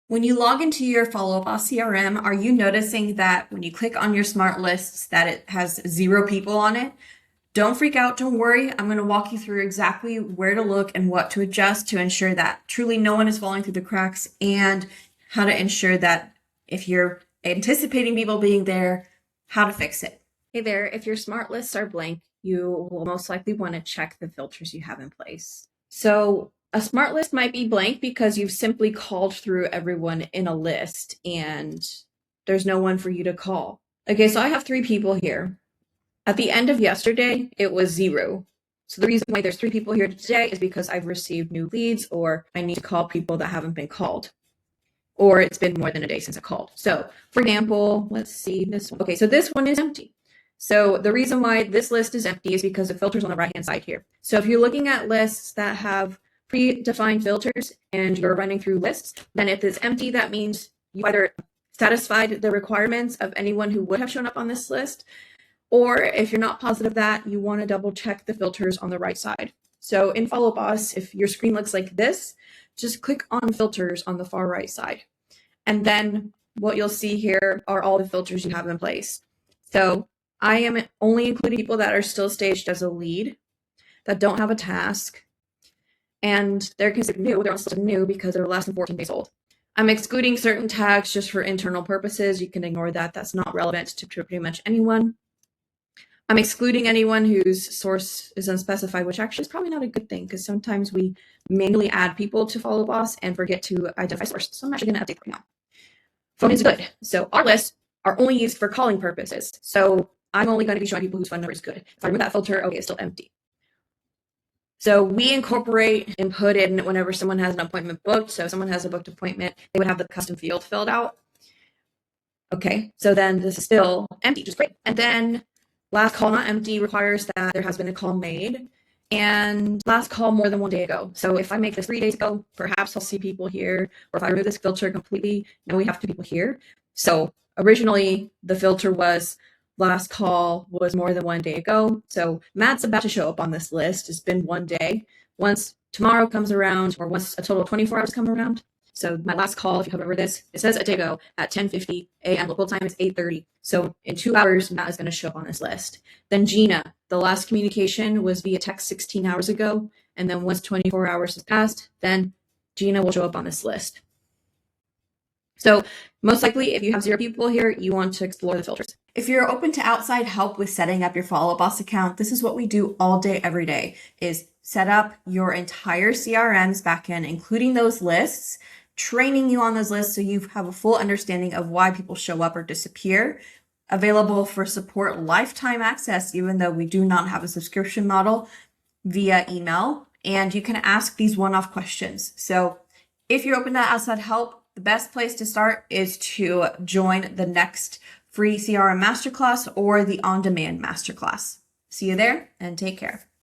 When you log into your Follow Boss CRM, are you noticing that when you click on your smart lists that it has 0 people on it? Don't freak out, don't worry. I'm going to walk you through exactly where to look and what to adjust to ensure that truly no one is falling through the cracks, and how to ensure that if you're anticipating people being there, how to fix it. Hey there, if your smart lists are blank, you will most likely want to check the filters you have in place. So a smart list might be blank because you've simply called through everyone in a list and there's no one for you to call. Okay, so I have 3 people here. At the end of yesterday, it was 0. So the reason why there's 3 people here today is because I've received new leads, or I need to call people that haven't been called, or it's been more than a day since I called. So for example, let's see this one. Okay, so this one is empty. So the reason why this list is empty is because the filter's on the right-hand side here. So if you're looking at lists that have predefined filters and you're running through lists, then if it's empty, that means you either satisfied the requirements of anyone who would have shown up on this list, or if you're not positive that, you want to double check the filters on the right side. So in Follow Boss, if your screen looks like this, just click on filters on the far right side. And then what you'll see here are all the filters you have in place. So I am only including people that are still staged as a lead, that don't have a task, and they're considered new. They're also new because they're less than 14 days old. I'm excluding certain tags just for internal purposes. You can ignore that. That's not relevant to pretty much anyone. I'm excluding anyone whose source is unspecified, which actually is probably not a good thing because sometimes we manually add people to Follow Boss and forget to identify source. So I'm actually going to update right now. Phone is good. So our lists are only used for calling purposes. So I'm only going to be showing people whose phone number is good. If I remove that filter, okay, it's still empty. So we incorporate and put in whenever someone has an appointment booked. So if someone has a booked appointment, they would have the custom field filled out. Okay, so then this is still empty, just great. And then last call not empty requires that there has been a call made, and last call more than 1 day ago. So if I make this 3 days ago, perhaps I'll see people here, or if I remove this filter completely, now we have 2 people here. So originally the filter was last call was more than 1 day ago. So Matt's about to show up on this list. It's been 1 day. Once tomorrow comes around, or once a total of 24 hours come around. So my last call, if you hover over this, it says a day ago at 10:50 a.m. Local time is 8:30. So in 2 hours, Matt is going to show up on this list. Then Gina, the last communication was via text 16 hours ago. And then once 24 hours has passed, then Gina will show up on this list. So most likely, if you have 0 people here, you want to explore the filters. If you're open to outside help with setting up your Follow Boss account, this is what we do all day, every day, is set up your entire CRM's backend, including those lists, training you on those lists so you have a full understanding of why people show up or disappear. Available for support lifetime access, even though we do not have a subscription model, via email. And you can ask these one-off questions. So if you're open to outside help, the best place to start is to join the next free CRM masterclass or the on-demand masterclass. See you there and take care.